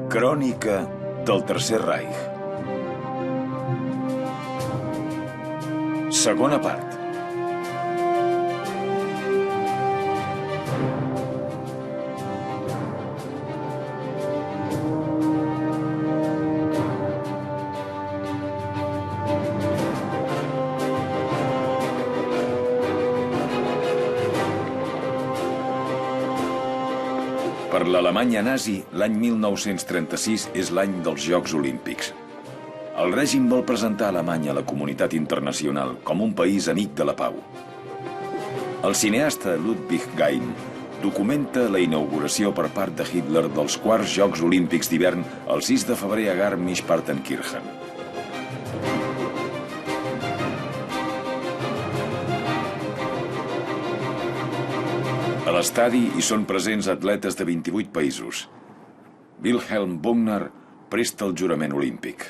Crònica del Tercer Reich. Segona part. Per l'Alemanya nazi, l'any 1936 és l'any dels Jocs Olímpics. El règim vol presentar Alemanya a la comunitat internacional com un país amic de la pau. El cineasta Ludwig Gaim documenta la inauguració per part de Hitler dels quarts Jocs Olímpics d'hivern el 6 de febrer a Garmisch-Partenkirchen. A l'estadi hi són presents atletes de 28 països. Wilhelm Wagner presta el jurament olímpic.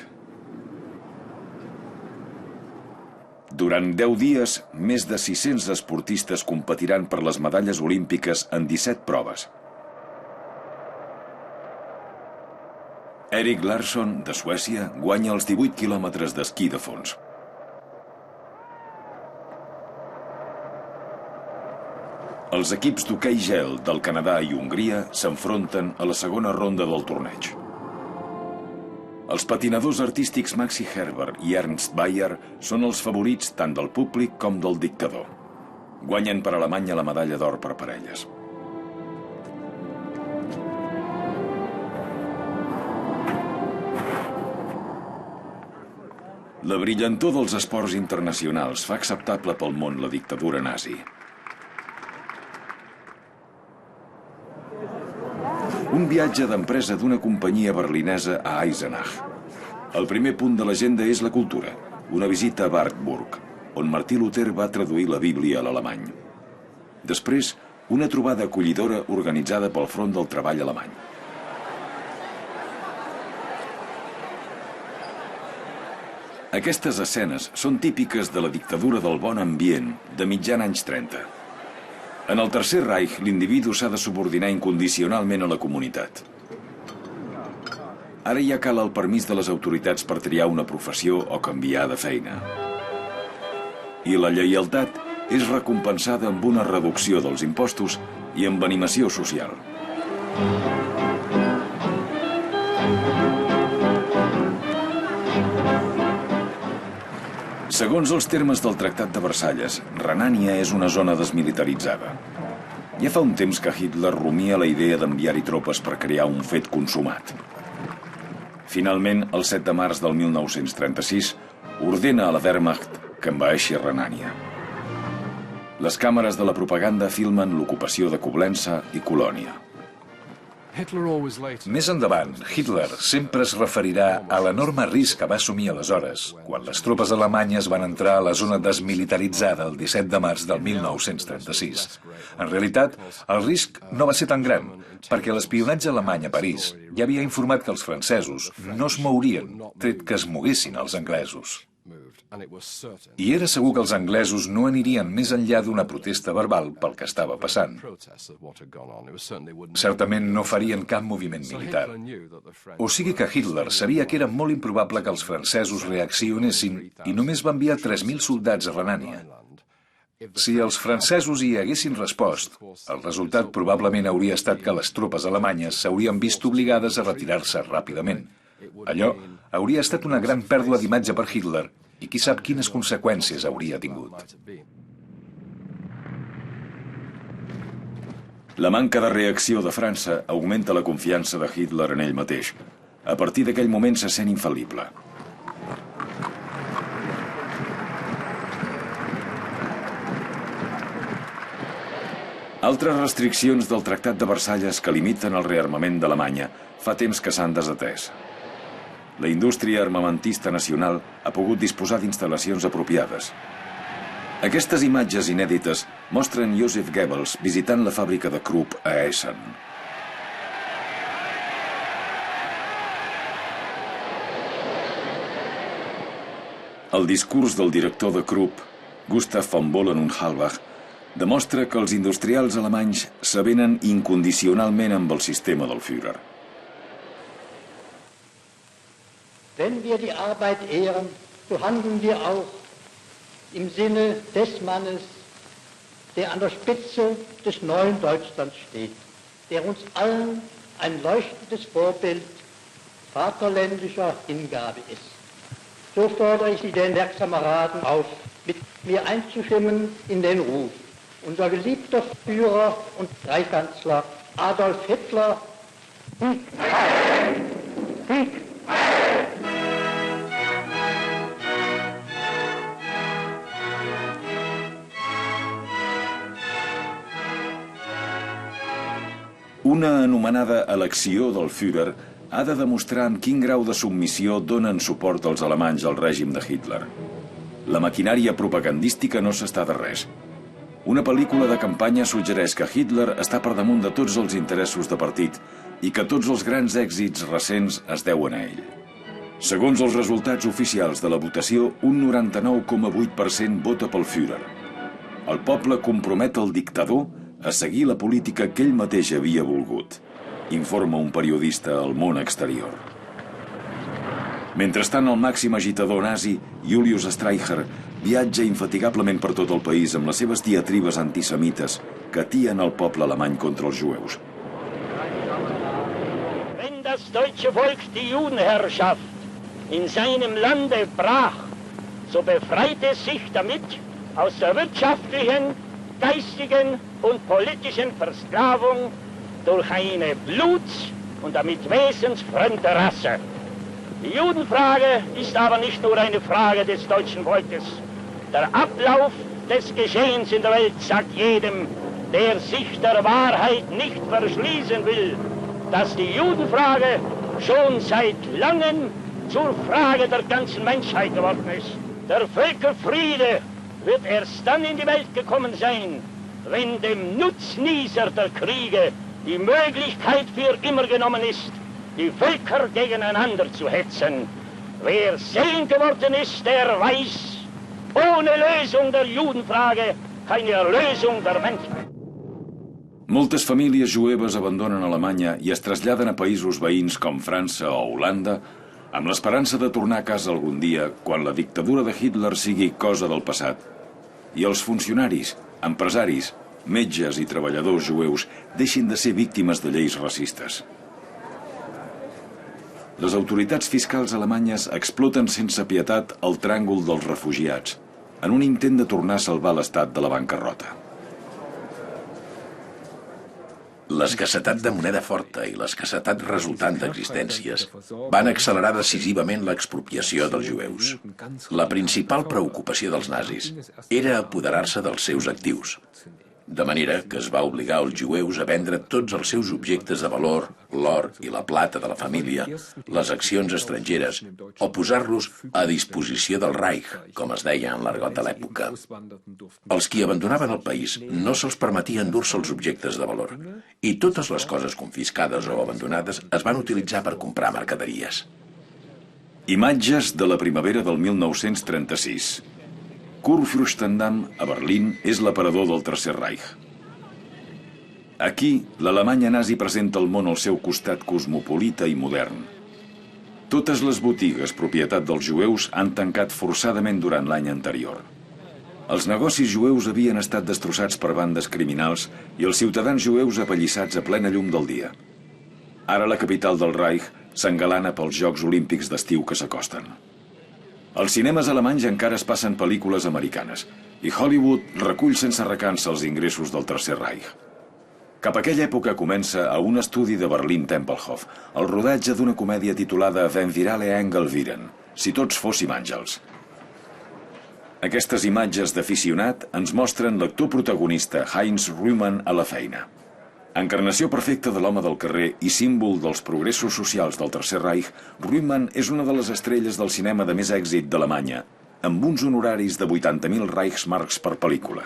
Durant 10 dies, més de 600 esportistes competiran per les medalles olímpiques en 17 proves. Erik Larsson, de Suècia, guanya els 18 quilòmetres d'esquí de fons. Els equips d'hoquei gel del Canadà i Hongria s'enfronten a la segona ronda del torneig. Els patinadors artístics Maxi Herber i Ernst Bayer són els favorits tant del públic com del dictador. Guanyen per Alemanya la medalla d'or per parelles. La brillantor dels esports internacionals fa acceptable pel món la dictadura nazi. Un viatge d'empresa d'una companyia berlinesa a Eisenach. El primer punt de l'agenda és la cultura, una visita a Wartburg, on Martí Luter va traduir la Bíblia a l'alemany. Després, una trobada acollidora organitzada pel Front del Treball alemany. Aquestes escenes són típiques de la dictadura del bon ambient de mitjan anys 30. En el Tercer Reich, l'individu s'ha de subordinar incondicionalment a la comunitat. Ara ja cal el permís de les autoritats per triar una professió o canviar de feina. I la lleialtat és recompensada amb una reducció dels impostos i amb animació social. Segons els termes del Tractat de Versalles, Renània és una zona desmilitaritzada. Ja fa un temps que Hitler rumia la idea d'enviar-hi tropes per crear un fet consumat. Finalment, el 7 de març del 1936, ordena a la Wehrmacht que envaeixi Renània. Les càmeres de la propaganda filmen l'ocupació de Coblença i Colònia. Més endavant, Hitler sempre es referirà a l'enorme risc que va assumir aleshores, quan les tropes alemanyes van entrar a la zona desmilitaritzada el 17 de març del 1936. En realitat, el risc no va ser tan gran, perquè l'espionatge alemany a París ja havia informat que els francesos no es mourien, tret que es moguessin els anglesos. I era segur que els anglesos no anirien més enllà d'una protesta verbal pel que estava passant. Certament no farien cap moviment militar. O sigui que Hitler sabia que era molt improbable que els francesos reaccionessin i només va enviar 3.000 soldats a Renània. Si els francesos hi haguessin respost, el resultat probablement hauria estat que les tropes alemanyes s'haurien vist obligades a retirar-se ràpidament. Allò hauria estat una gran pèrdua d'imatge per Hitler i qui sap quines conseqüències hauria tingut. La manca de reacció de França augmenta la confiança de Hitler en ell mateix. A partir d'aquell moment se sent infal·lible. Altres restriccions del Tractat de Versalles que limiten el rearmament d'Alemanya fa temps que s'han desatès. La indústria armamentista nacional ha pogut disposar d'instal·lacions apropiades. Aquestes imatges inèdites mostren Joseph Goebbels visitant la fàbrica de Krupp a Essen. El discurs del director de Krupp, Gustav von Bohlen und Halbach, demostra que els industrials alemanys s'avenen incondicionalment amb el sistema del Führer. Wenn wir die Arbeit ehren, so handeln wir auch im Sinne des Mannes, der an der Spitze des neuen Deutschlands steht, der uns allen ein leuchtendes Vorbild vaterländischer Hingabe ist. So fordere ich Sie, den Werkkameraden, auf, mit mir einzustimmen in den Ruf. Unser geliebter Führer und Reichskanzler Adolf Hitler. Sieg heil! Sieg heil! Una anomenada elecció del Führer ha de demostrar en quin grau de submissió donen suport els alemanys al règim de Hitler. La maquinària propagandística no s'està de res. Una pel·lícula de campanya suggereix que Hitler està per damunt de tots els interessos de partit i que tots els grans èxits recents es deuen a ell. Segons els resultats oficials de la votació, un 99,8% vota pel Führer. El poble compromet el dictador a seguir la política que ell mateix havia volgut, informa un periodista al món exterior. Mentrestant, el màxim agitador nazi, Julius Streicher, viatja infatigablement per tot el país amb les seves diatribes antisemites que atien el poble alemany contra els jueus. Wenn das deutsche Volk die Judenherrschaft in seinem Lande brach, so befreit es sich damit aus der wirtschaftlichen, geistigen und politischen Versklavung durch eine bluts- und damit wesensfremde Rasse. Die Judenfrage ist aber nicht nur eine Frage des deutschen Volkes. Der Ablauf des Geschehens in der Welt sagt jedem, der sich der Wahrheit nicht verschließen will, dass die Judenfrage schon seit langem zur Frage der ganzen Menschheit geworden ist. Der Völkerfriede wird erst dann in die Welt gekommen sein, wenn dem Nutznießer der Kriege die Möglichkeit für immer genommen ist, die Völker gegeneinander zu hetzen. Wer sehend geworden ist, der weiß, ohne Lösung der Judenfrage keine Erlösung der Menschheit. Moltes famílies jueves abandonen Alemanya i es traslladen a països veïns com França o Holanda amb l'esperança de tornar a casa algun dia quan la dictadura de Hitler sigui cosa del passat i els funcionaris, empresaris, metges i treballadors jueus deixin de ser víctimes de lleis racistes. Les autoritats fiscals alemanyes exploten sense pietat el tràngol dels refugiats en un intent de tornar a salvar l'estat de la bancarrota. L'escassetat de moneda forta i l'escassetat resultant d'existències van accelerar decisivament l'expropiació dels jueus. La principal preocupació dels nazis era apoderar-se dels seus actius, de manera que es va obligar els jueus a vendre tots els seus objectes de valor, l'or i la plata de la família, les accions estrangeres, o posar-los a disposició del Reich, com es deia en l'argot de l'època. Els qui abandonaven el país no se'ls permetia endur-se els objectes de valor, i totes les coses confiscades o abandonades es van utilitzar per comprar mercaderies. Imatges de la primavera del 1936. Kurfürstendamm, a Berlín, és l'aparador del Tercer Reich. Aquí, l'Alemanya nazi presenta al món el seu costat cosmopolita i modern. Totes les botigues propietat dels jueus han tancat forçadament durant l'any anterior. Els negocis jueus havien estat destrossats per bandes criminals i els ciutadans jueus apallissats a plena llum del dia. Ara la capital del Reich s'engalana pels Jocs Olímpics d'estiu que s'acosten. Als cinemes alemanys encara es passen pel·lícules americanes i Hollywood recull sense recança els ingressos del Tercer Reich. Cap a aquella època comença a un estudi de Berlín-Tempelhof el rodatge d'una comèdia titulada Wenn wir alle Engel wären, si tots fóssim àngels. Aquestes imatges d'aficionat ens mostren l'actor protagonista Heinz Rühmann a la feina. Encarnació perfecta de l'home del carrer i símbol dels progressos socials del Tercer Reich, Rühmann és una de les estrelles del cinema de més èxit d'Alemanya, amb uns honoraris de 80.000 Reichsmarks per pel·lícula.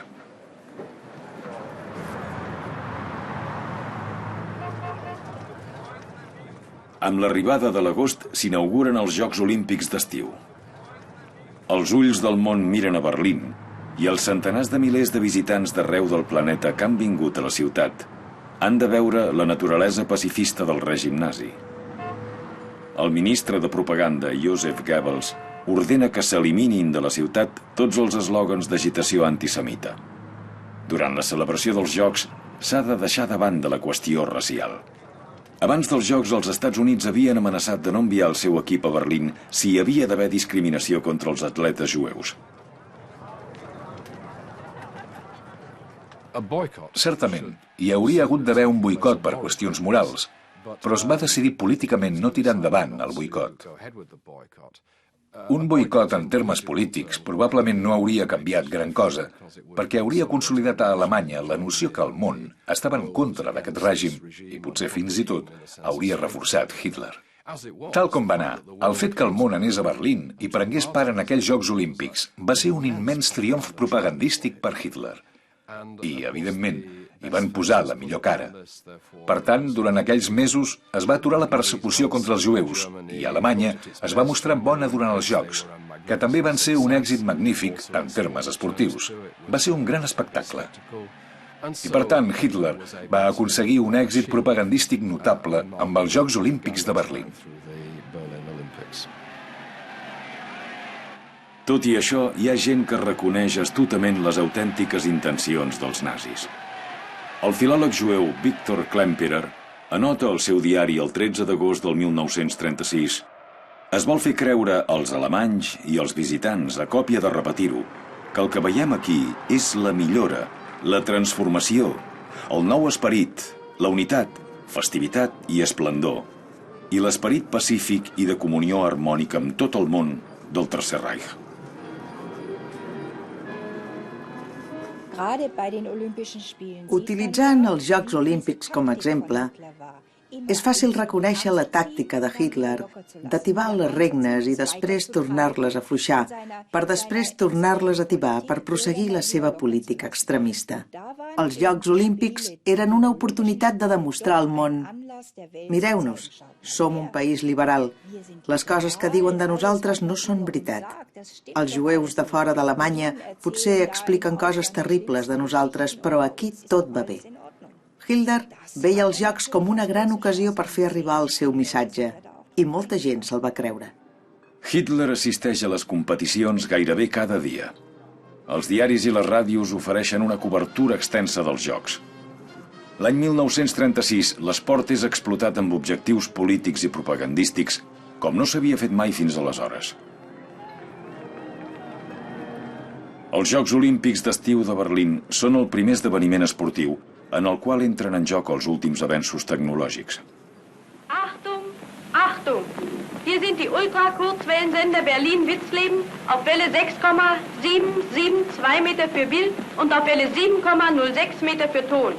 Amb l'arribada de l'agost s'inauguren els Jocs Olímpics d'estiu. Els ulls del món miren a Berlín i els centenars de milers de visitants d'arreu del planeta que han vingut a la ciutat han de veure la naturalesa pacifista del règim nazi. el ministre de propaganda, Joseph Goebbels, ordena que s'eliminin de la ciutat tots els eslògans d'agitació antisemita. Durant la celebració dels Jocs, s'ha de deixar de banda la qüestió racial. Abans dels Jocs, els Estats Units havien amenaçat de no enviar el seu equip a Berlín si hi havia d'haver discriminació contra els atletes jueus. Certament, hi hauria hagut d'haver un boicot per qüestions morals, però es va decidir políticament no tirar endavant el boicot. Un boicot en termes polítics probablement no hauria canviat gran cosa, perquè hauria consolidat a Alemanya la noció que el món estava en contra d'aquest règim i potser fins i tot hauria reforçat Hitler. Tal com va anar, el fet que el món anés a Berlín i prengués part en aquells Jocs Olímpics va ser un immens triomf propagandístic per Hitler. I, evidentment, hi van posar la millor cara. Per tant, durant aquells mesos es va aturar la persecució contra els jueus i Alemanya es va mostrar bona durant els Jocs, que també van ser un èxit magnífic en termes esportius. Va ser un gran espectacle. I per tant, Hitler va aconseguir un èxit propagandístic notable amb els Jocs Olímpics de Berlín. Tot i això, hi ha gent que reconeix astutament les autèntiques intencions dels nazis. El filòleg jueu Viktor Klemperer anota al seu diari el 13 d'agost del 1936: es vol fer creure als alemanys i als visitants, a còpia de repetir-ho, que el que veiem aquí és la millora, la transformació, el nou esperit, la unitat, festivitat i esplendor, i l'esperit pacífic i de comunió harmònica amb tot el món del Tercer Reich. Utilitzant els Jocs Olímpics com a exemple, és fàcil reconèixer la tàctica de Hitler d'atibar les regnes i després tornar-les a afluixar, per després tornar-les a atibar per prosseguir la seva política extremista. Els Jocs Olímpics eren una oportunitat de demostrar al món: mireu-nos, som un país liberal. Les coses que diuen de nosaltres no són veritat. Els jueus de fora d'Alemanya potser expliquen coses terribles de nosaltres, però aquí tot va bé. Hitler veia els Jocs com una gran ocasió per fer arribar el seu missatge, i molta gent se'l va creure. Hitler assisteix a les competicions gairebé cada dia. Els diaris i les ràdios ofereixen una cobertura extensa dels Jocs. L'any 1936, l'esport és explotat amb objectius polítics i propagandístics com no s'havia fet mai fins aleshores. Els Jocs Olímpics d'estiu de Berlín són el primer esdeveniment esportiu en el qual entren en joc els últims avenços tecnològics. Achtung, Achtung! Hier sind die Ultrakurzwellensender Berlin-Witzleben auf Welle 6,772 Meter für Bild und auf Welle 7,06 Meter für Ton.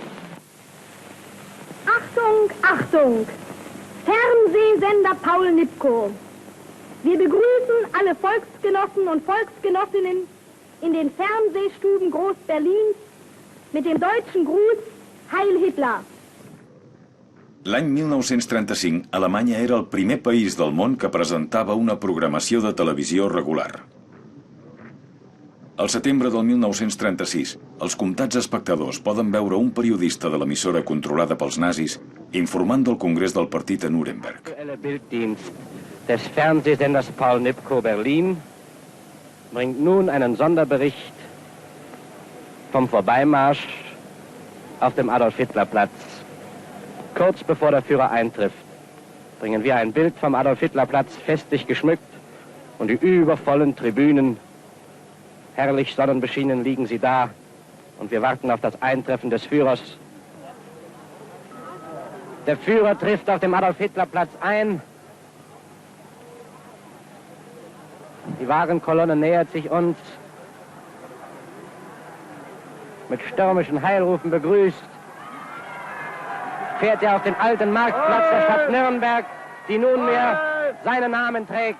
Achtung, Achtung! Fernsehsender Paul Nipkow. Wir begrüßen alle Volksgenossen und Volksgenossinnen in den Fernsehstuben Groß-Berlins mit dem deutschen Gruß Heil Hitler. L'any 1935, Alemanya era el primer país del món que presentava una programació de televisió regular. Al setembre del 1936, els comptats espectadors poden veure un periodista de l'emissora controlada pels nazis informant del congrés del partit a Nuremberg. Der Bilddienst des Fernsehsenders Paul Nipkow Berlin bringt nun einen Sonderbericht vom Vorbeimarsch auf dem Adolf-Hitler-Platz. Kurz bevor der Führer eintrifft, bringen wir ein Bild vom Adolf-Hitler-Platz festlich geschmückt und die übervollen Tribünen. Herrlich sonnenbeschienen liegen sie da und wir warten auf das Eintreffen des Führers. Der Führer trifft auf dem Adolf-Hitler-Platz ein. Die Wagenkolonne nähert sich uns. Mit stürmischen Heilrufen begrüßt, fährt er auf den alten Marktplatz der Stadt Nürnberg, die nunmehr seinen Namen trägt.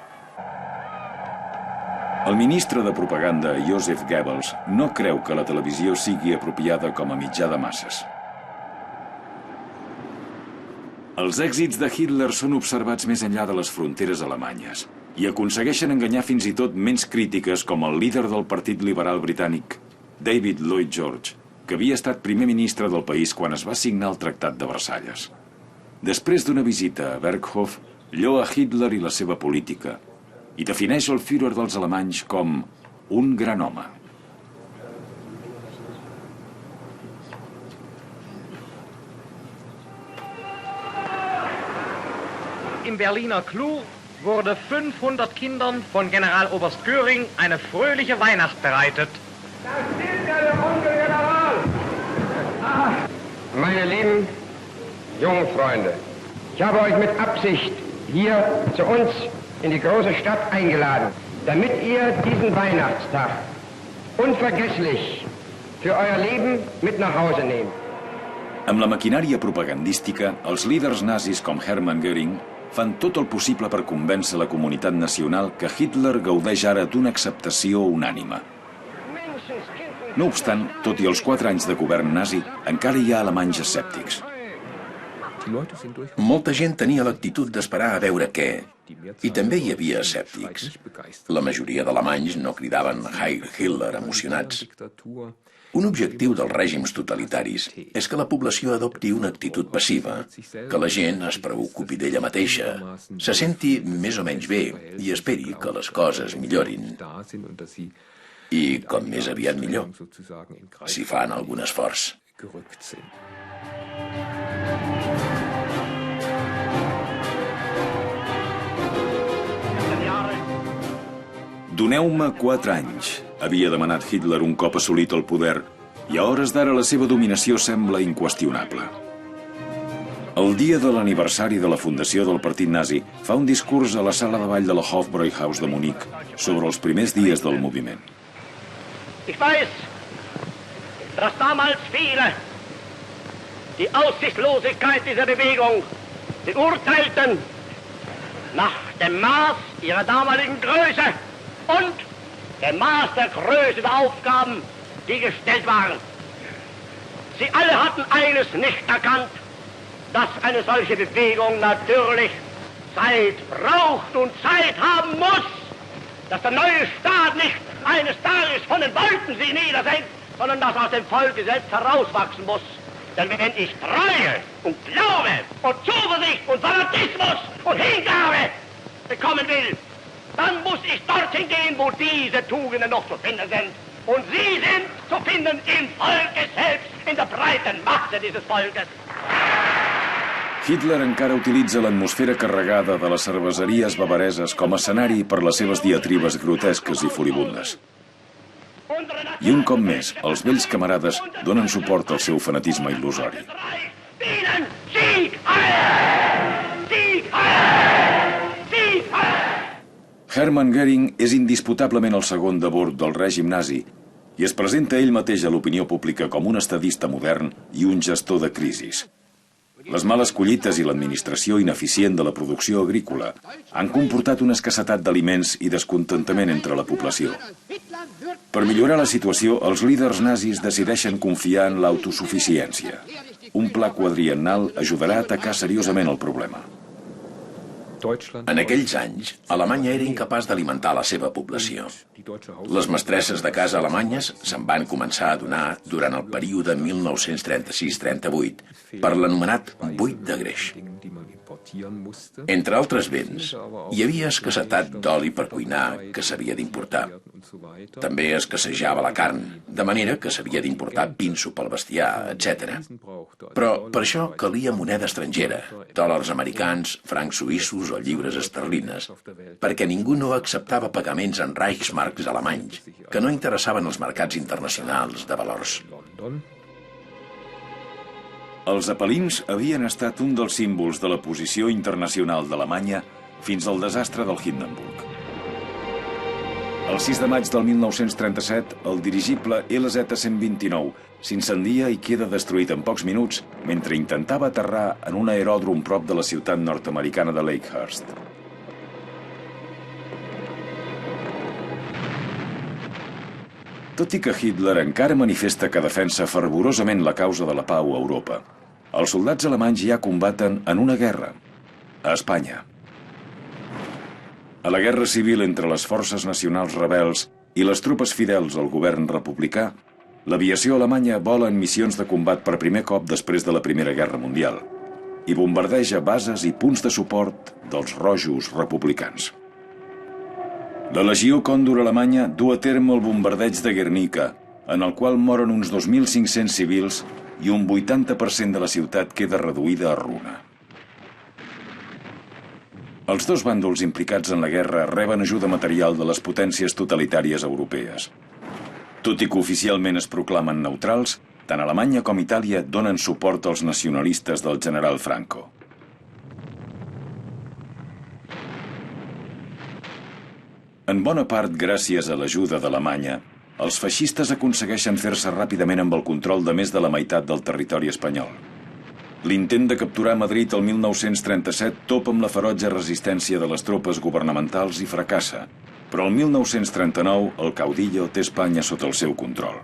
El ministre de propaganda, Joseph Goebbels, no creu que la televisió sigui apropiada com a mitjà de masses. Els èxits de Hitler són observats més enllà de les fronteres alemanyes i aconsegueixen enganyar fins i tot ments crítiques com el líder del Partit Liberal Britànic, David Lloyd George, que havia estat primer ministre del país quan es va signar el Tractat de Versalles. Després d'una visita a Berghof, lloa Hitler i la seva política i defineix el Führer dels alemanys com un gran home. Im Berliner Clou wurde 500 Kindern von Generaloberst Göring eine fröhliche Weihnacht bereitet. Das ist ja der Onkel General! Meine lieben jungen Freunde, ich habe euch mit Absicht hier zu uns in die große Stadt eingeladen, damit ihr diesen Weihnachtstag unvergesslich für euer Leben mit nach Hause nehmt. Amb la maquinària propagandística, els líders nazis com Hermann Göring fan tot el possible per convèncer la comunitat nacional que Hitler gaudeix ara d'una acceptació unànime. No obstant, tot i els 4 anys de govern nazi, encara hi ha alemanys escèptics. Molta gent tenia l'actitud d'esperar a veure què, i també hi havia escèptics. La majoria d'alemanys no cridaven Heil Hitler emocionats. Un objectiu dels règims totalitaris és que la població adopti una actitud passiva, que la gent es preocupi d'ella mateixa, se senti més o menys bé i esperi que les coses millorin. I com més aviat millor, si fan algun esforç. Doneu-me 4 anys, havia demanat Hitler un cop assolit el poder, i a hores d'ara la seva dominació sembla inqüestionable. El dia de l'aniversari de la fundació del partit nazi fa un discurs a la sala de ball de la Hofbräuhaus de Munic sobre els primers dies del moviment. Ich weiß, dass damals viele die Aussichtslosigkeit dieser Bewegung beurteilten nach dem Maß ihrer damaligen Größe und dem Maß der Größe der Aufgaben, die gestellt waren. Sie alle hatten eines nicht erkannt, dass eine solche Bewegung natürlich Zeit braucht und Zeit haben muss, dass der neue Staat nicht eines Tages von den Wolken sie niedersenkt, sondern dass aus dem Volke selbst herauswachsen muss. Denn wenn ich Treue und Glaube und Zuversicht und Fanatismus und Hingabe bekommen will, dann muss ich dorthin gehen, wo diese Tugenden noch zu finden sind. Und sie sind zu finden im Volke selbst, in der breiten Masse dieses Volkes. Hitler encara utilitza l'atmosfera carregada de les cerveseries bavareses com a escenari per les seves diatribes grotesques i furibundes. I un cop més, els vells camarades donen suport al seu fanatisme il·lusori. Hermann Göring és indisputablement el segon de bord del règim nazi i es presenta ell mateix a l'opinió pública com un estadista modern i un gestor de crisis. Les males collites i l'administració ineficient de la producció agrícola han comportat una escassetat d'aliments i descontentament entre la població. Per millorar la situació, els líders nazis decideixen confiar en l'autosuficiència. Un pla quadriennal ajudarà a atacar seriosament el problema. En aquells anys, Alemanya era incapaç d'alimentar la seva població. Les mestresses de casa alemanyes se'n van començar a donar durant el període 1936-38 per l'anomenat buit de greix. Entre altres béns, hi havia escassetat d'oli per cuinar que s'havia d'importar. També escassejava la carn, de manera que s'havia d'importar pinso pel bestiar, etc. Però per això calia moneda estrangera, dòlars americans, francs suïssos o lliures esterlines, perquè ningú no acceptava pagaments en Reichsmarks alemanys, que no interessaven els mercats internacionals de valors. Els Apennins havien estat un dels símbols de la posició internacional d'Alemanya fins al desastre del Hindenburg. El 6 de maig del 1937, el dirigible LZ-129 s'incendia i queda destruït en pocs minuts mentre intentava aterrar en un aeròdrom prop de la ciutat nord-americana de Lakehurst. Tot i que Hitler encara manifesta que defensa fervorosament la causa de la pau a Europa, els soldats alemanys ja combaten en una guerra, a Espanya. A la guerra civil entre les forces nacionals rebels i les tropes fidels al govern republicà, l'aviació alemanya vola en missions de combat per primer cop després de la Primera Guerra Mundial. i bombardeja bases i punts de suport dels rojos republicans. La Legió Còndor alemanya du a terme el bombardeig de Guernica, en el qual moren uns 2.500 civils i un 80% de la ciutat queda reduïda a runa. Els dos bàndols implicats en la guerra reben ajuda material de les potències totalitàries europees. Tot i que oficialment es proclamen neutrals, tant Alemanya com Itàlia donen suport als nacionalistes del general Franco. En bona part gràcies a l'ajuda d'Alemanya, els feixistes aconsegueixen fer-se ràpidament amb el control de més de la meitat del territori espanyol. L'intent de capturar Madrid el 1937 topa amb la ferotge resistència de les tropes governamentals i fracassa, però el 1939 el caudillo té Espanya sota el seu control.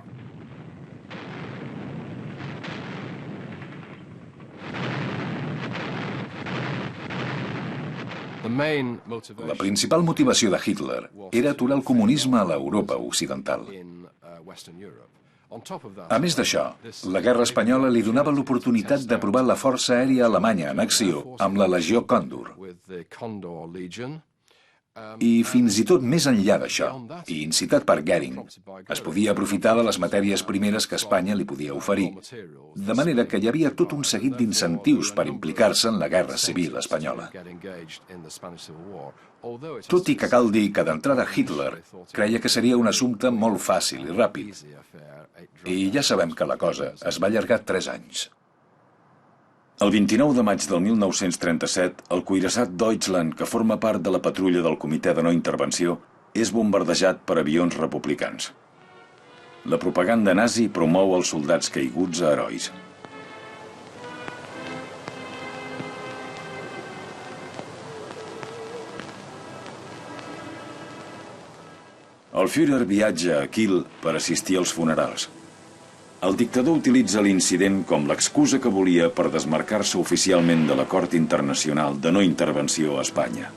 La principal motivació de Hitler era aturar el comunisme a l'Europa occidental. A més d'això, la guerra espanyola li donava l'oportunitat de provar la força aèria alemanya en acció amb la Legió Còndor. I fins i tot més enllà d'això, i incitat per Goering, es podia aprofitar de les matèries primeres que Espanya li podia oferir, de manera que hi havia tot un seguit d'incentius per implicar-se en la guerra civil espanyola. Tot i que cal dir que d'entrada Hitler creia que seria un assumpte molt fàcil i ràpid. I ja sabem que la cosa es va allargar 3 anys. El 29 de maig del 1937, el cuirassat Deutschland, que forma part de la patrulla del Comitè de No Intervenció, és bombardejat per avions republicans. La propaganda nazi promou els soldats caiguts a herois. El Führer viatja a Kiel per assistir als funerals. El dictador utilitza l'incident com l'excusa que volia per desmarcar-se oficialment de l'acord internacional de no intervenció a Espanya.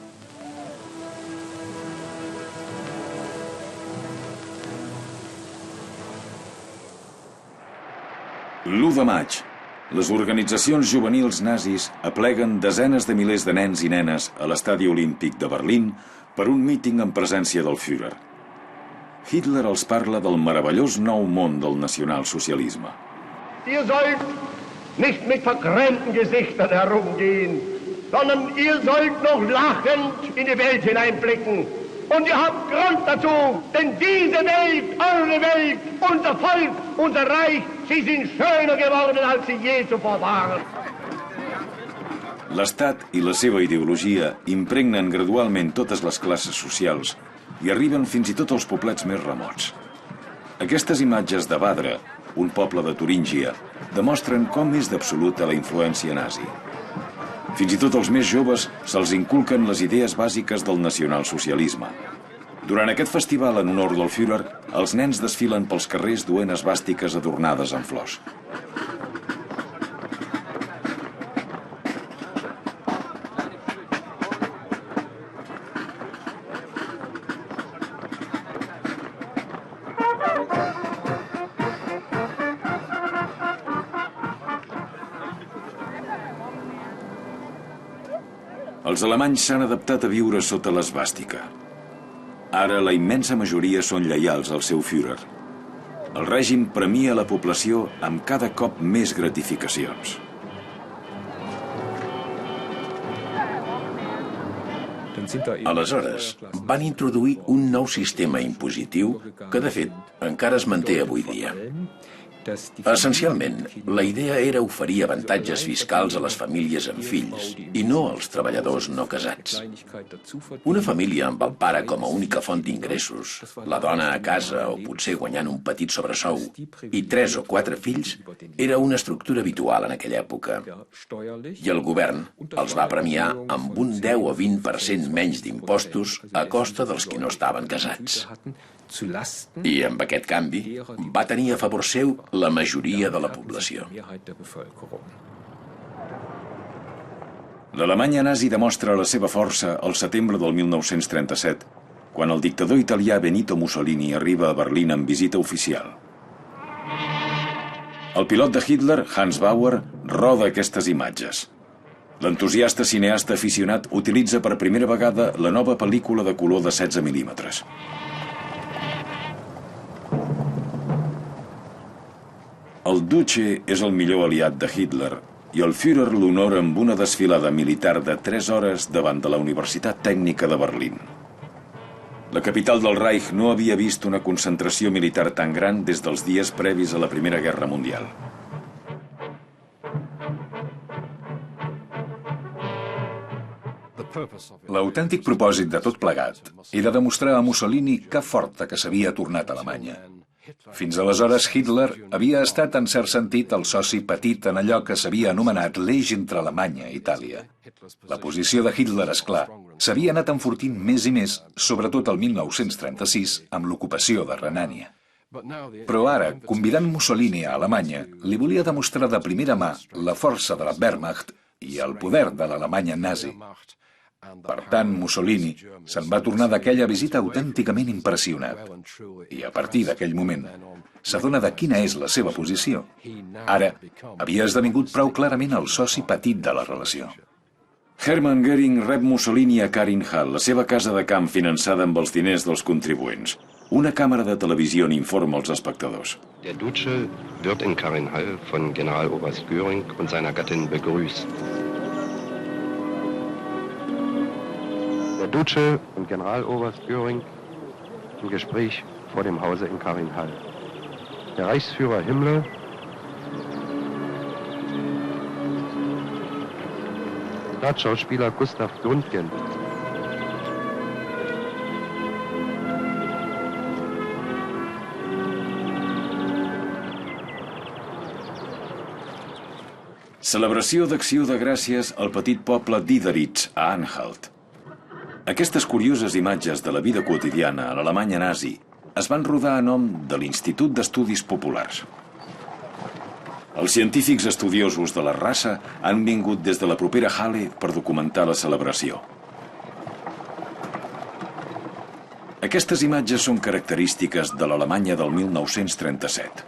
L'1 de maig, les organitzacions juvenils nazis apleguen desenes de milers de nens i nenes a l'estadi olímpic de Berlín per un míting en presència del Führer. Hitler els parla del meravellós nou món del nacionalsocialisme. Ihr sollt nicht mit vergrämten Gesichtern herumgehen, sondern ihr sollt noch lachend in die Welt hineinblicken. Und ihr habt Grund dazu, denn diese Welt, eure Welt, unser Volk, unser Reich, sie sind schöner geworden, als sie je zuvor waren. L'Estat i la seva ideologia impregnen gradualment totes les classes socials i arriben fins i tot als poblets més remots. Aquestes imatges de Badra, un poble de Turíngia, demostren com és d'absoluta la influència nazi. Fins i tot als més joves se'ls inculquen les idees bàsiques del nacionalsocialisme. Durant aquest festival en honor del Führer, els nens desfilen pels carrers duent esvàstiques adornades amb flors. Els alemanys s'han adaptat a viure sota l'esvàstica. Ara la immensa majoria són lleials al seu Führer. El règim premia la població amb cada cop més gratificacions. Aleshores, van introduir un nou sistema impositiu que, de fet, encara es manté avui dia. Essencialment, la idea era oferir avantatges fiscals a les famílies amb fills i no als treballadors no casats. Una família amb el pare com a única font d'ingressos, la dona a casa o potser guanyant un petit sobresou i 3 o 4 fills era una estructura habitual en aquella època. I el govern els va premiar amb un 10 o 20% menys d'impostos a costa dels qui no estaven casats. I amb aquest canvi va tenir a favor seu la majoria de la població. L'Alemanya nazi demostra la seva força al setembre del 1937, quan el dictador italià Benito Mussolini arriba a Berlín en visita oficial. El pilot de Hitler, Hans Bauer, roda aquestes imatges. L'entusiasta cineasta aficionat utilitza per primera vegada la nova pel·lícula de color de 16 mil·límetres. El Duce és el millor aliat de Hitler i el Führer l'honora amb una desfilada militar de 3 hores davant de la Universitat Tècnica de Berlín. La capital del Reich no havia vist una concentració militar tan gran des dels dies previs a la Primera Guerra Mundial. L'autèntic propòsit de tot plegat era demostrar a Mussolini que forta que s'havia tornat a Alemanya. Fins aleshores, Hitler havia estat, en cert sentit, el soci petit en allò que s'havia anomenat l'eix entre Alemanya i Itàlia. La posició de Hitler, és clar, s'havia anat enfortint més i més, sobretot el 1936, amb l'ocupació de Renània. Però ara, convidant Mussolini a Alemanya, li volia demostrar de primera mà la força de la Wehrmacht i el poder de l'Alemanya nazi. Per tant, Mussolini se'n va tornar d'aquella visita autènticament impressionat. I a partir d'aquell moment s'adona de quina és la seva posició. Ara havia esdevingut prou clarament el soci petit de la relació. Hermann Göring rep Mussolini a Karinhall, la seva casa de camp finançada amb els diners dels contribuents. Una càmera de televisió n'informa als espectadors. Der Duce wird in Karinhall von Generaloberst Göring und seiner Gattin begrüßt. Der Duce und Generaloberst Göring im Gespräch vor dem Hause in Karinhall. Der Reichsführer Himmler Staatsschauspieler Gustav Gründgen. Celebració d'Acció de Gràcies al petit poble d'Ideritz, a Anhalt. Aquestes curioses imatges de la vida quotidiana a l'Alemanya nazi es van rodar a nom de l'Institut d'Estudis Populars. Els científics estudiosos de la raça han vingut des de la propera Halle per documentar la celebració. Aquestes imatges són característiques de l'Alemanya del 1937.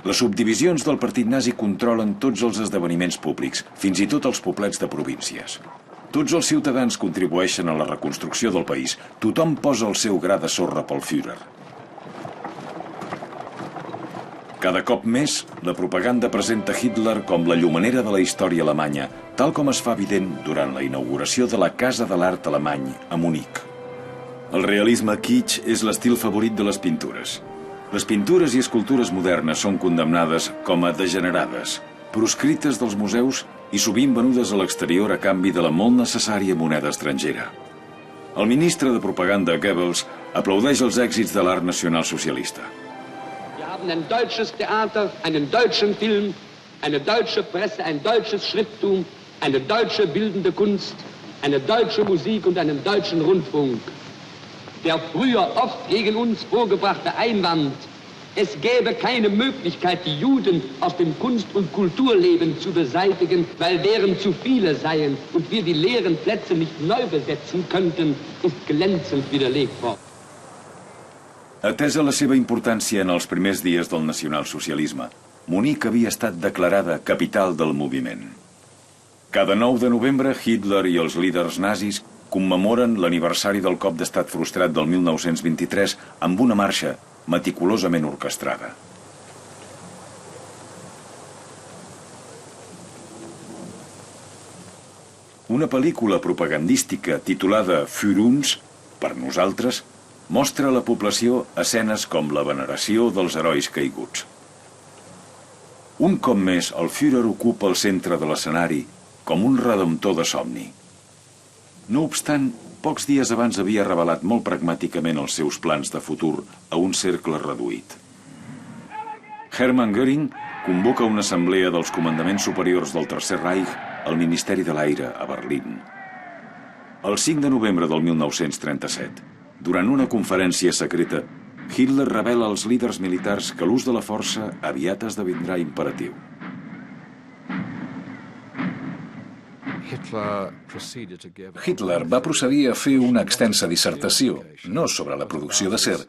Les subdivisions del partit nazi controlen tots els esdeveniments públics, fins i tot els poblets de províncies. Tots els ciutadans contribueixen a la reconstrucció del país. Tothom posa el seu gra de sorra pel Führer. Cada cop més, la propaganda presenta Hitler com la llumanera de la història alemanya, tal com es fa evident durant la inauguració de la Casa de l'Art Alemany a Munic. El realisme kitsch és l'estil favorit de les pintures. Les pintures i escultures modernes són condemnades com a degenerades, proscrites dels museus i sovint venudes a l'exterior a canvi de la molt necessària moneda estrangera. El ministre de propaganda Goebbels aplaudeix els èxits de l'art nacionalsocialista. Wir haben ein deutsches Theater, einen deutschen Film, eine deutsche Presse, ein deutsches Schrifttum, eine deutsche bildende Kunst, eine deutsche Musik und einen deutschen Rundfunk. Der früher oft gegen uns vorgebrachte Einwand, es gäbe keine Möglichkeit, die Juden aus dem Kunst- und Kulturleben zu beseitigen, weil deren zu viele seien und wir die leeren Plätze nicht neu besetzen könnten, ist glänzend widerlegt worden. Atesa la seva importància en els primers dies del nacionalsocialisme, Munic havia estat declarada capital del moviment. Cada 9 de novembre, Hitler i els líders nazis commemoren l'aniversari del cop d'estat frustrat del 1923 amb una marxa meticulosament orquestrada. Una pel·lícula propagandística titulada Für uns, per nosaltres, mostra a la població escenes com la veneració dels herois caiguts. Un cop més, el Führer ocupa el centre de l'escenari com un redemptor de somni. No obstant, pocs dies abans havia revelat molt pragmàticament els seus plans de futur a un cercle reduït. Hermann Göring convoca una assemblea dels comandaments superiors del Tercer Reich al Ministeri de l'Aire a Berlín. El 5 de novembre del 1937, durant una conferència secreta, Hitler revela als líders militars que l'ús de la força aviat esdevindrà imperatiu. Hitler va procedir a fer una extensa dissertació, no sobre la producció d'acer,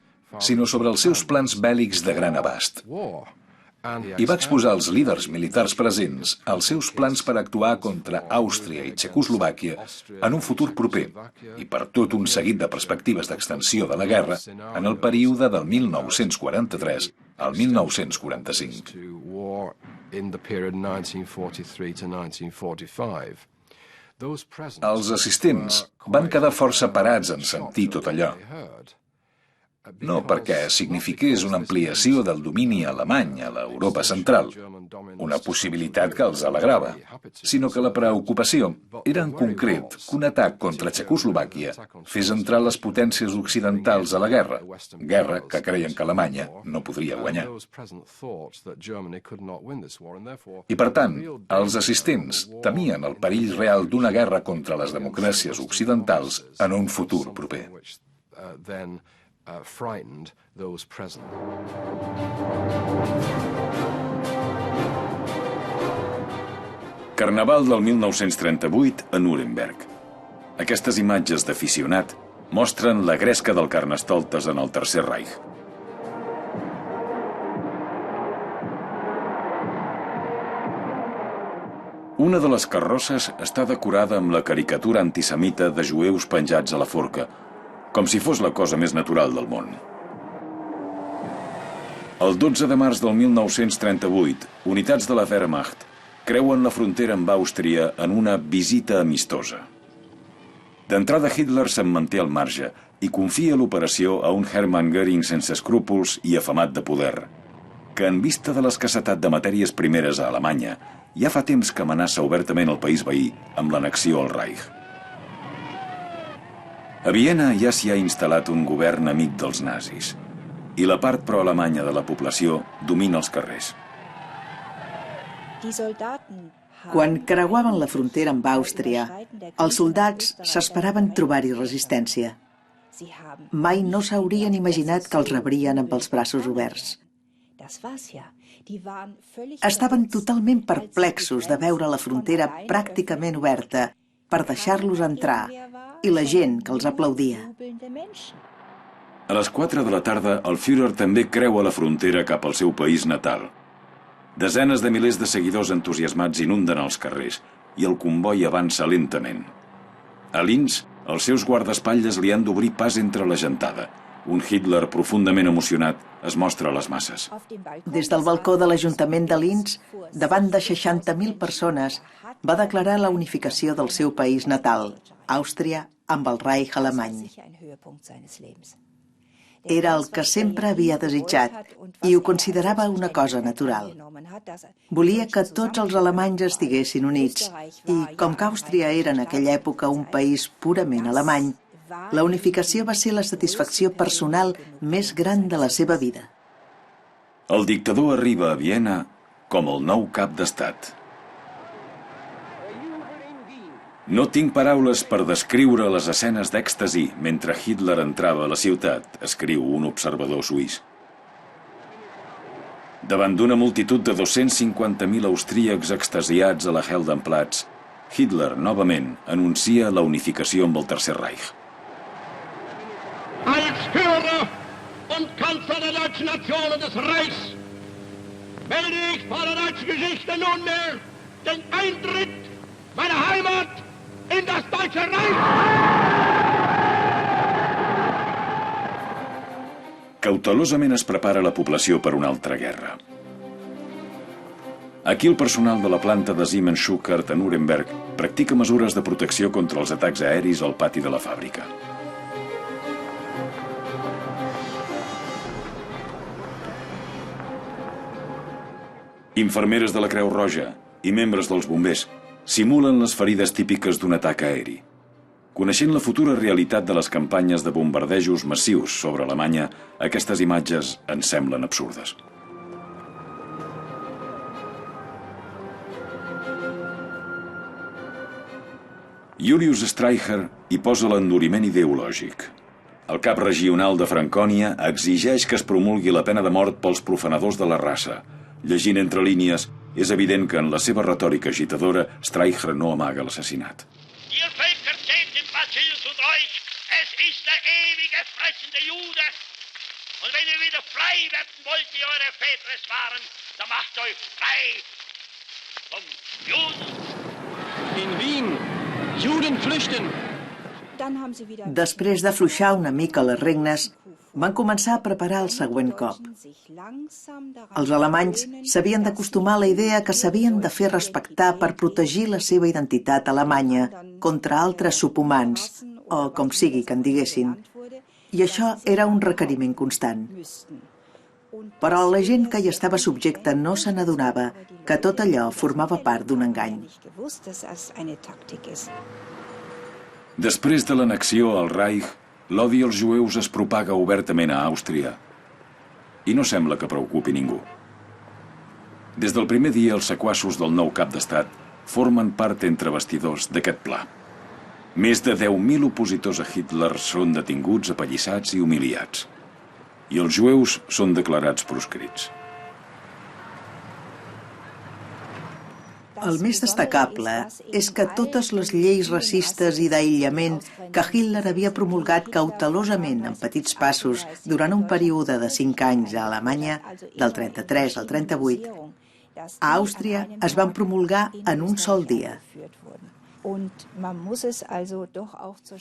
sinó sobre els seus plans bèl·lics de gran abast. i va exposar als líders militars presents els seus plans per actuar contra Àustria i Txecoslovàquia en un futur proper i per tot un seguit de perspectives d'extensió de la guerra en el període del 1943 al 1945. Els assistents van quedar força parats en sentir tot allò. No perquè signifiqués una ampliació del domini alemany a l'Europa central, una possibilitat que els alegrava, sinó que la preocupació era en concret que un atac contra Txecoslovàquia fes entrar les potències occidentals a la guerra, guerra que creien que Alemanya no podria guanyar. I per tant, els assistents temien el perill real d'una guerra contra les democràcies occidentals en un futur proper. Frightened those present. Carnaval del 1938 a Nuremberg. Aquestes imatges d'aficionat mostren la gresca del Carnestoltes en el Tercer Reich. Una de les carrosses està decorada amb la caricatura antisemita de jueus penjats a la forca, com si fos la cosa més natural del món. El 12 de març del 1938, unitats de la Wehrmacht creuen la frontera amb Àustria en una visita amistosa. D'entrada, Hitler se'n manté al marge i confia l'operació a un Hermann Göring sense escrúpols i afamat de poder, que en vista de l'escassetat de matèries primeres a Alemanya ja fa temps que amenaça obertament el país veí amb l'annexió al Reich. A Viena ja s'hi ha instal·lat un govern amic dels nazis i la part proalemanya de la població domina els carrers. Quan creuaven la frontera amb Àustria, els soldats s'esperaven trobar-hi resistència. Mai no s'haurien imaginat que els rebrien amb els braços oberts. Estaven totalment perplexos de veure la frontera pràcticament oberta per deixar-los entrar i la gent que els aplaudia. A les 4 de la tarda, el Führer també creua la frontera cap al seu país natal. Desenes de milers de seguidors entusiasmats inunden els carrers i el comboi avança lentament. A Linz, els seus guardaespatlles li han d'obrir pas entre la gentada. Un Hitler profundament emocionat es mostra a les masses. Des del balcó de l'Ajuntament de Linz, davant de 60.000 persones, va declarar la unificació del seu país natal, Àustria, amb el Reich alemany. Era el que sempre havia desitjat i ho considerava una cosa natural. Volia que tots els alemanys estiguessin units i, com que Àustria era en aquella època un país purament alemany, la unificació va ser la satisfacció personal més gran de la seva vida. El dictador arriba a Viena com el nou cap d'estat. No tinc paraules per descriure les escenes d'èxtasi mentre Hitler entrava a la ciutat, escriu un observador suís. Davant d'una multitud de 250.000 austríacs extasiats a la Heldenplatz, Hitler, novament, anuncia la unificació amb el Tercer Reich. Als Führer und Kanzler der deutschen Nation und des Reichs melde ich vor der deutschen Geschichte nunmehr den Eintritt meiner Heimat in das Deutsche Reich! Cautelosament es prepara la població per una altra guerra. Aquí el personal de la planta de Siemens Schuckert a Nuremberg practica mesures de protecció contra els atacs aeris al pati de la fàbrica. Infermeres de la Creu Roja i membres dels bombers simulen les ferides típiques d'un atac aeri. Coneixent la futura realitat de les campanyes de bombardejos massius sobre Alemanya, aquestes imatges ens semblen absurdes. Julius Streicher hi posa l'enduriment ideològic. El cap regional de Francònia exigeix que es promulgui la pena de mort pels profanadors de la raça. Llegint entre línies, és evident que en la seva retòrica agitadora, Streicher no amaga l'assassinat. Ihr Völker seht im Bacillus und euch, es ist der ewige fressende Jude. Und wenn ihr wieder frei werden wollt, wie eure Väter es waren, so macht euch frei vom Juden. In Wien, Juden flüchten. Després d'afluixar una mica les regnes, van començar a preparar el següent cop. Els alemanys s'havien d'acostumar a la idea que s'havien de fer respectar per protegir la seva identitat alemanya contra altres subhumans, o com sigui que en diguessin, i això era un requeriment constant. Però la gent que hi estava subjecta no se n'adonava que tot allò formava part d'un engany. Després de l'annexió al Reich, l'odi als jueus es propaga obertament a Àustria i no sembla que preocupi ningú. Des del primer dia, els sequassos del nou cap d'estat formen part entre bastidors d'aquest pla. Més de 10.000 opositors a Hitler són detinguts, apallissats i humiliats. I els jueus són declarats proscrits. El més destacable és que totes les lleis racistes i d'aïllament que Hitler havia promulgat cautelosament en petits passos durant un període de 5 anys a Alemanya, del 33 al 38, a Àustria es van promulgar en un sol dia.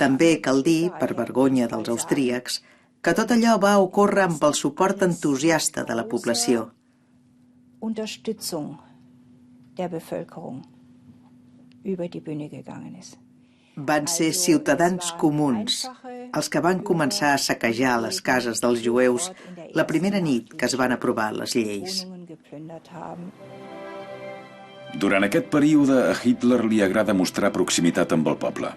També cal dir, per vergonya dels austríacs, que tot allò va ocórrer amb el suport entusiasta de la població. Van ser ciutadans comuns els que van començar a saquejar les cases dels jueus la primera nit que es van aprovar les lleis. Durant aquest període, a Hitler li agrada mostrar proximitat amb el poble.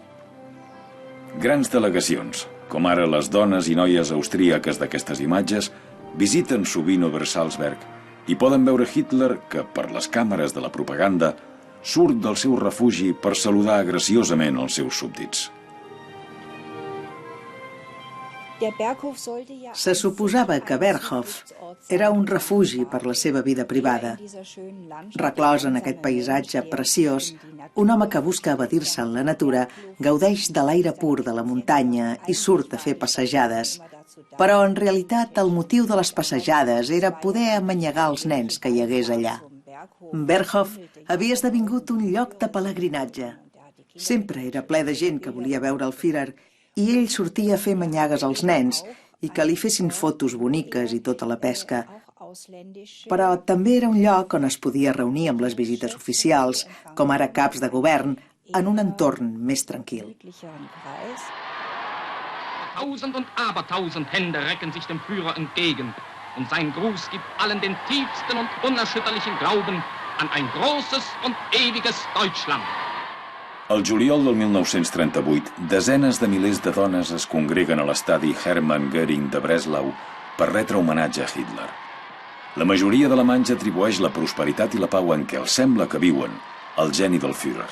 Grans delegacions, com ara les dones i noies austríaques d'aquestes imatges, visiten sovint Obersalzberg i poden veure Hitler que, per les càmeres de la propaganda, surt del seu refugi per saludar graciosament els seus súbdits. Se suposava que Berghof era un refugi per la seva vida privada. Reclòs en aquest paisatge preciós, un home que busca evadir-se en la natura gaudeix de l'aire pur de la muntanya i surt a fer passejades. Però en realitat el motiu de les passejades era poder amanyegar els nens que hi hagués allà. Berghof havia esdevingut un lloc de pelegrinatge. Sempre era ple de gent que volia veure el Führer i ell sortia a fer manyagues als nens i que li fessin fotos boniques i tota la pesca. Però també era un lloc on es podia reunir amb les visites oficials, com ara caps de govern, en un entorn més tranquil. Tausend und abertausend Hände recken sich dem Führer entgegen und sein Gruß gibt allen den tiefsten und unerschütterlichen Glauben an ein großes und ewiges Deutschland. Al juliol del 1938, desenes de milers de dones es congreguen a l'estadi Hermann Göring de Breslau per retre homenatge a Hitler. La majoria d'alemanys atribueix la prosperitat i la pau en què els sembla que viuen al geni del Führer.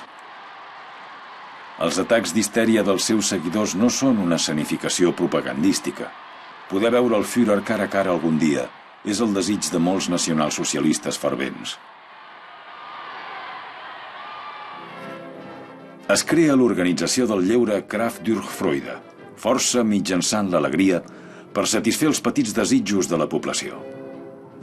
Els atacs d'histèria dels seus seguidors no són una escenificació propagandística. Poder veure el Führer cara a cara algun dia és el desig de molts nacionalsocialistes fervents. Es crea l'organització del lleure Kraft durch Freude, força mitjançant l'alegria per satisfer els petits desitjos de la població.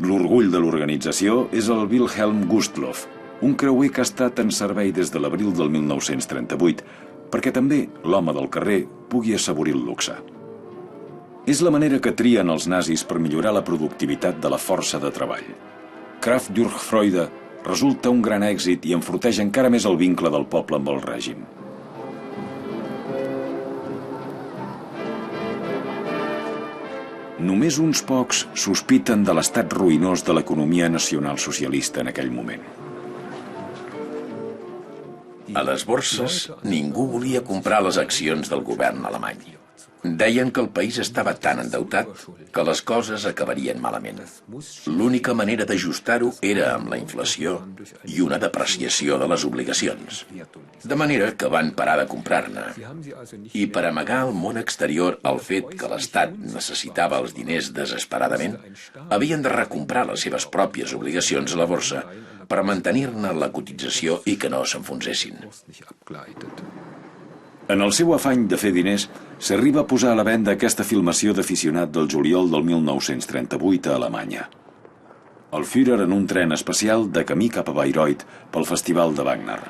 L'orgull de l'organització és el Wilhelm Gustloff, un creuer que ha estat en servei des de l'abril del 1938, perquè també l'home del carrer pugui assaborir el luxe. És la manera que trien els nazis per millorar la productivitat de la força de treball. Kraft durch Freude resulta un gran èxit i enforteix encara més el vincle del poble amb el règim. Només uns pocs sospiten de l'estat ruïnós de l'economia nacionalsocialista en aquell moment. A les borses, ningú volia comprar les accions del govern alemany. Deien que el país estava tan endeutat que les coses acabarien malament. L'única manera d'ajustar-ho era amb la inflació i una depreciació de les obligacions. De manera que van parar de comprar-ne. I per amagar al món exterior el fet que l'Estat necessitava els diners desesperadament, havien de recomprar les seves pròpies obligacions a la borsa per mantenir-ne la cotització i que no s'enfonsessin. En el seu afany de fer diners, s'arriba a posar a la venda aquesta filmació d'aficionat del juliol del 1938 a Alemanya. el Führer en un tren especial de camí cap a Bayreuth pel Festival de Wagner.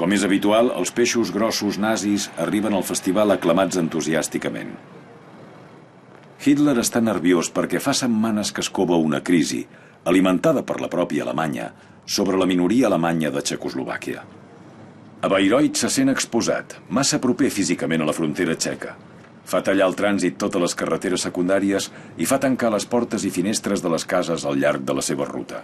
Com és habitual, els peixos grossos nazis arriben al festival aclamats entusiàsticament. Hitler està nerviós perquè fa setmanes que es cova una crisi, alimentada per la pròpia Alemanya, sobre la minoria alemanya de Txecoslovàquia. A Bayreuth se sent exposat, massa proper físicament a la frontera txeca. Fa tallar el trànsit totes les carreteres secundàries i fa tancar les portes i finestres de les cases al llarg de la seva ruta.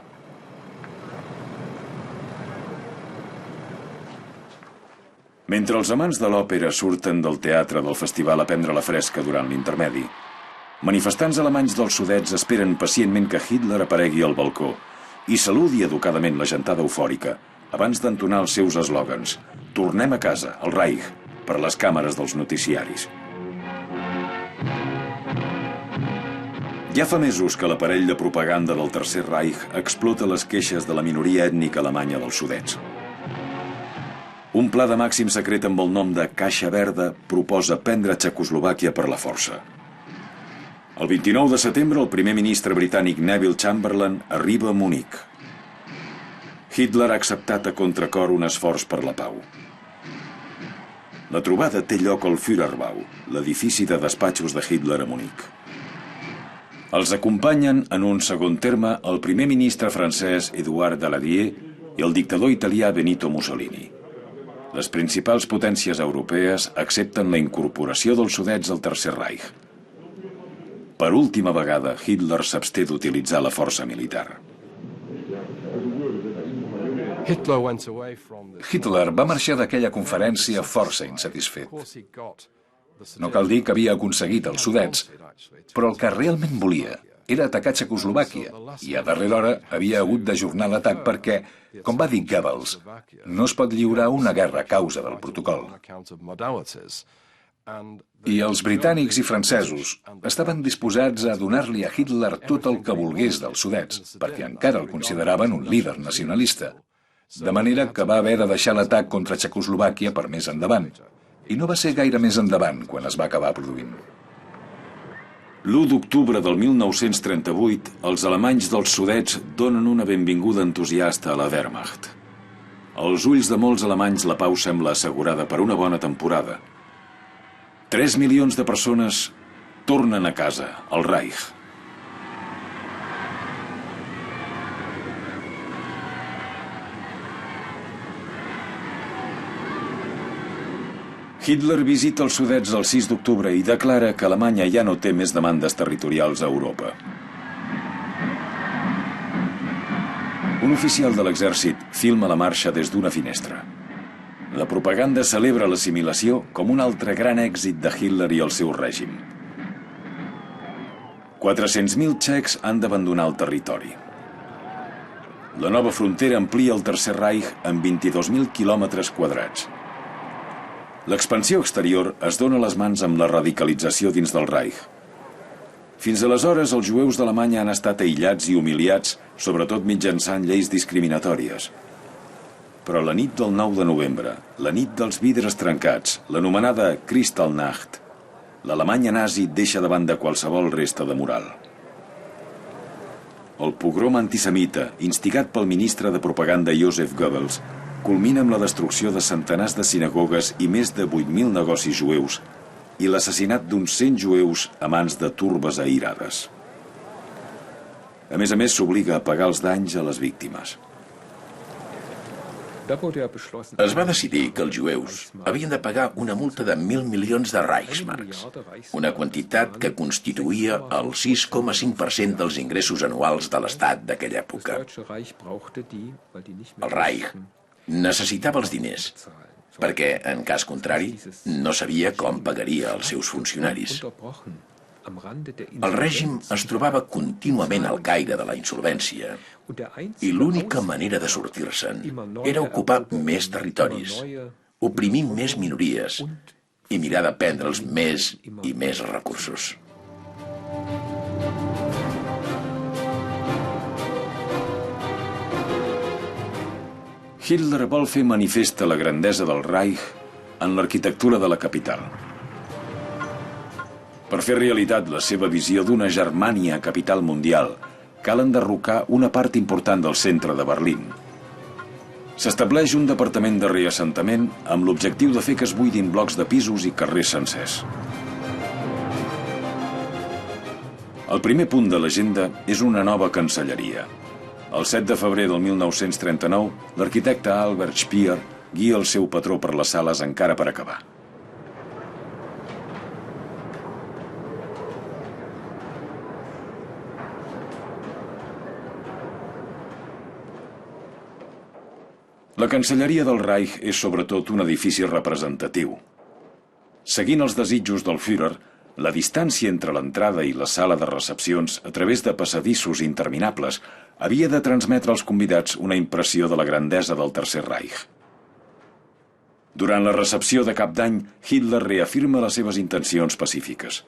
Mentre els amants de l'òpera surten del teatre del festival a prendre la fresca durant l'intermedi, manifestants alemanys dels Sudets esperen pacientment que Hitler aparegui al balcó i saludi educadament la gentada eufòrica abans d'entonar els seus eslògans «Tornem a casa, al Reich», per les càmeres dels noticiaris. Ja fa mesos que l'aparell de propaganda del Tercer Reich explota les queixes de la minoria ètnica alemanya dels Sudets. Un pla de màxim secret amb el nom de Caixa Verda proposa prendre Txecoslovàquia per la força. El 29 de setembre, el primer ministre britànic Neville Chamberlain arriba a Munic. Hitler ha acceptat a contracor un esforç per la pau. La trobada té lloc al Führerbau, l'edifici de despatxos de Hitler a Munic. Els acompanyen en un segon terme el primer ministre francès Édouard Daladier i el dictador italià Benito Mussolini. Les principals potències europees accepten la incorporació dels Sudets al Tercer Reich. Per última vegada, Hitler s'absté d'utilitzar la força militar. Hitler va marxar d'aquella conferència força insatisfet. No cal dir que havia aconseguit els Sudets, però el que realment volia era atacar Txecoslovàquia i a darrera hora havia hagut d'ajornar l'atac perquè, com va dir Goebbels, no es pot lliurar una guerra a causa del protocol. I els britànics i francesos estaven disposats a donar-li a Hitler tot el que volgués dels Sudets, perquè encara el consideraven un líder nacionalista. De manera que va haver de deixar l'atac contra Txecoslovàquia per més endavant. I no va ser gaire més endavant quan es va acabar produint. L'1 d'octubre del 1938, els alemanys dels Sudets donen una benvinguda entusiasta a la Wehrmacht. Als ulls de molts alemanys la pau sembla assegurada per una bona temporada. 3 milions de persones tornen a casa, al Reich. Hitler visita els Sudets el 6 d'octubre i declara que Alemanya ja no té més demandes territorials a Europa. Un oficial de l'exèrcit filma la marxa des d'una finestra. La propaganda celebra l'assimilació com un altre gran èxit de Hitler i el seu règim. 400.000 txecs han d'abandonar el territori. La nova frontera amplia el Tercer Reich en 22.000 quilòmetres quadrats. L'expansió exterior es dona les mans amb la radicalització dins del Reich. Fins aleshores, els jueus d'Alemanya han estat aïllats i humiliats, sobretot mitjançant lleis discriminatòries. Però la nit del 9 de novembre, la nit dels vidres trencats, l'anomenada Kristallnacht, l'Alemanya nazi deixa de banda qualsevol resta de moral. El pogrom antisemita, instigat pel ministre de propaganda Joseph Goebbels, culmina amb la destrucció de centenars de sinagogues i més de 8.000 negocis jueus i l'assassinat d'uns 100 jueus a mans de turbes aïrades. A més, s'obliga a pagar els danys a les víctimes. Es va decidir que els jueus havien de pagar una multa de 1.000 milions de Reichsmarks, una quantitat que constituïa el 6,5% dels ingressos anuals de l'Estat d'aquella època. El Reich necessitava els diners, perquè, en cas contrari, no sabia com pagaria els seus funcionaris. El règim es trobava contínuament al caire de la insolvència i l'única manera de sortir-se'n era ocupar més territoris, oprimir més minories i mirar de prendre'ls més i més recursos. Hitler vol fer manifesta la grandesa del Reich en l'arquitectura de la capital. Per fer realitat la seva visió d'una Germània capital mundial, cal enderrocar una part important del centre de Berlín. S'estableix un departament de reassentament amb l'objectiu de fer que es buidin blocs de pisos i carrers sencers. El primer punt de l'agenda és una nova cancelleria. El 7 de febrer del 1939, l'arquitecte Albert Speer guia el seu patró per les sales encara per acabar. La Cancelleria del Reich és sobretot un edifici representatiu. Seguint els desitjos del Führer, la distància entre l'entrada i la sala de recepcions a través de passadissos interminables havia de transmetre als convidats una impressió de la grandesa del Tercer Reich. Durant la recepció de cap d'any, Hitler reafirma les seves intencions pacífiques.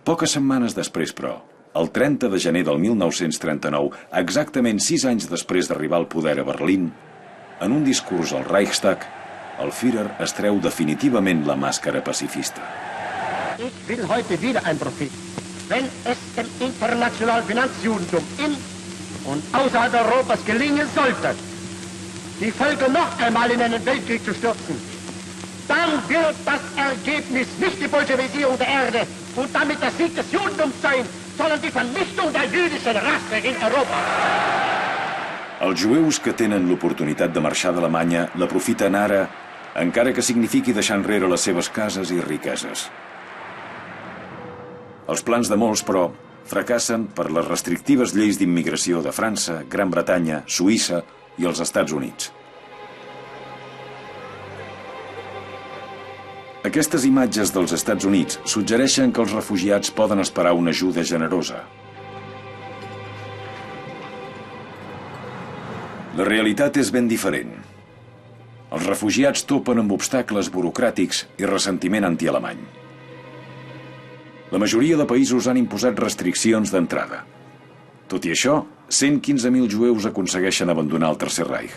Poques setmanes després, però, el 30 de gener del 1939, exactament 6 anys després d'arribar al poder a Berlín, en un discurs al Reichstag, el Führer es treu definitivament la màscara pacifista. Ich will heute wieder ein Prophet. Wenn es dem internationalen Finanzjudentum in und außerhalb Europas gelingen sollte, die Völker noch einmal in einen Weltkrieg zu stürzen, dann wird das Ergebnis nicht die Bolschewisierung der Erde und damit der Sieg des Judentums sein, sondern die Vernichtung der jüdischen Rasse in Europa. Els jueus que tenen l'oportunitat de marxar d'Alemanya l'aprofiten ara, encara que signifiqui deixar enrere les seves cases i riqueses. Els plans de molts, però, fracassen per les restrictives lleis d'immigració de França, Gran Bretanya, Suïssa i els Estats Units. Aquestes imatges dels Estats Units suggereixen que els refugiats poden esperar una ajuda generosa. La realitat és ben diferent. Els refugiats topen amb obstacles burocràtics i ressentiment antialemany. La majoria de països han imposat restriccions d'entrada. Tot i això, 115.000 jueus aconsegueixen abandonar el Tercer Reich.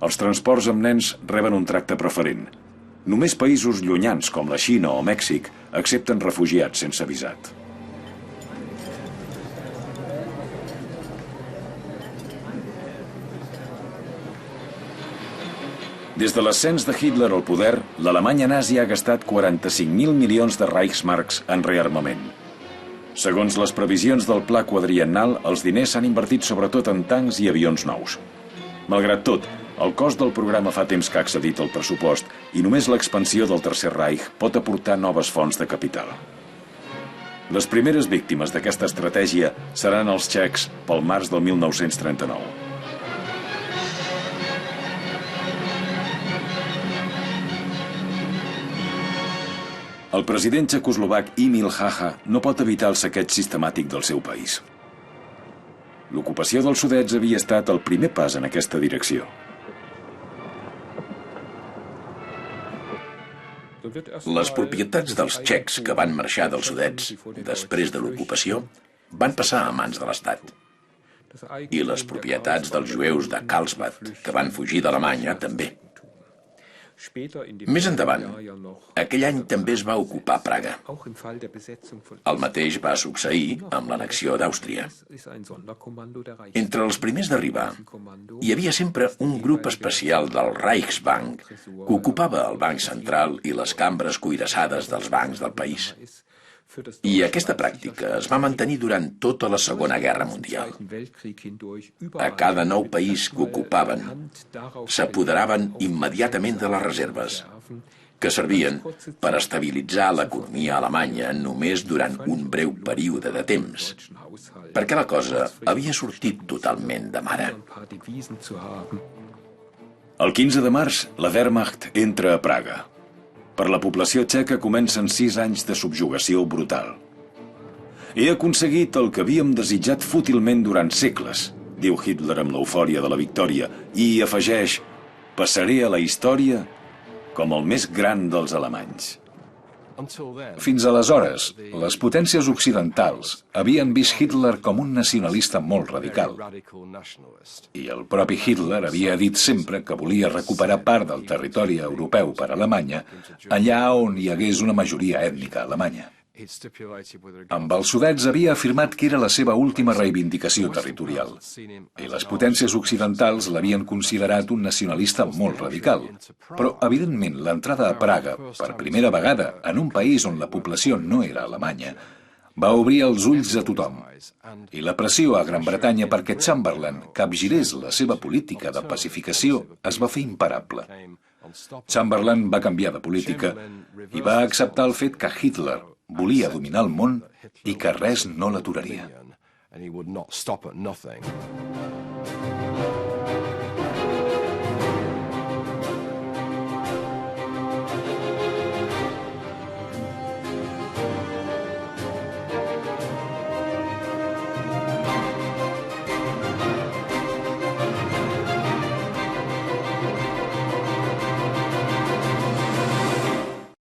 Els transports amb nens reben un tracte preferent. Només països llunyans com la Xina o Mèxic accepten refugiats sense visat. Des de l'ascens de Hitler al poder, l'Alemanya nazi ha gastat 45.000 milions de Reichsmarks en rearmament. Segons les previsions del pla quadriennal, els diners s'han invertit sobretot en tancs i avions nous. Malgrat tot, el cost del programa fa temps que ha excedit el pressupost i només l'expansió del Tercer Reich pot aportar noves fonts de capital. Les primeres víctimes d'aquesta estratègia seran els txecs pel març del 1939. El president txecoslovac Emil Hácha no pot evitar el saqueig sistemàtic del seu país. L'ocupació dels Sudets havia estat el primer pas en aquesta direcció. Les propietats dels txecs que van marxar dels Sudets després de l'ocupació van passar a mans de l'Estat. I les propietats dels jueus de Karlsbad que van fugir d'Alemanya també. Més endavant, aquell any també es va ocupar Praga. El mateix va succeir amb l'annexió d'Àustria. Entre els primers d'arribar, hi havia sempre un grup especial del Reichsbank que ocupava el Banc Central i les cambres cuirassades dels bancs del país. I aquesta pràctica es va mantenir durant tota la Segona Guerra Mundial. A cada nou país que ocupaven, s'apoderaven immediatament de les reserves, que servien per estabilitzar l'economia alemanya només durant un breu període de temps, perquè la cosa havia sortit totalment de mare. El 15 de març, la Wehrmacht entra a Praga. Per la població txeca comencen 6 anys de subjugació brutal. He aconseguit el que havíem desitjat fútilment durant segles, diu Hitler amb l'eufòria de la victòria, i afegeix: passaré a la història com el més gran dels alemanys. Fins aleshores, les potències occidentals havien vist Hitler com un nacionalista molt radical. I el propi Hitler havia dit sempre que volia recuperar part del territori europeu per Alemanya, allà on hi hagués una majoria ètnica alemanya. Amb els Sudets havia afirmat que era la seva última reivindicació territorial, i les potències occidentals l'havien considerat un nacionalista molt radical. Però, evidentment, l'entrada a Praga, per primera vegada en un país on la població no era alemanya, va obrir els ulls a tothom, i la pressió a Gran Bretanya perquè Chamberlain capgirés la seva política de pacificació es va fer imparable. Chamberlain va canviar de política i va acceptar el fet que Hitler volia dominar el món i que res no l'aturaria.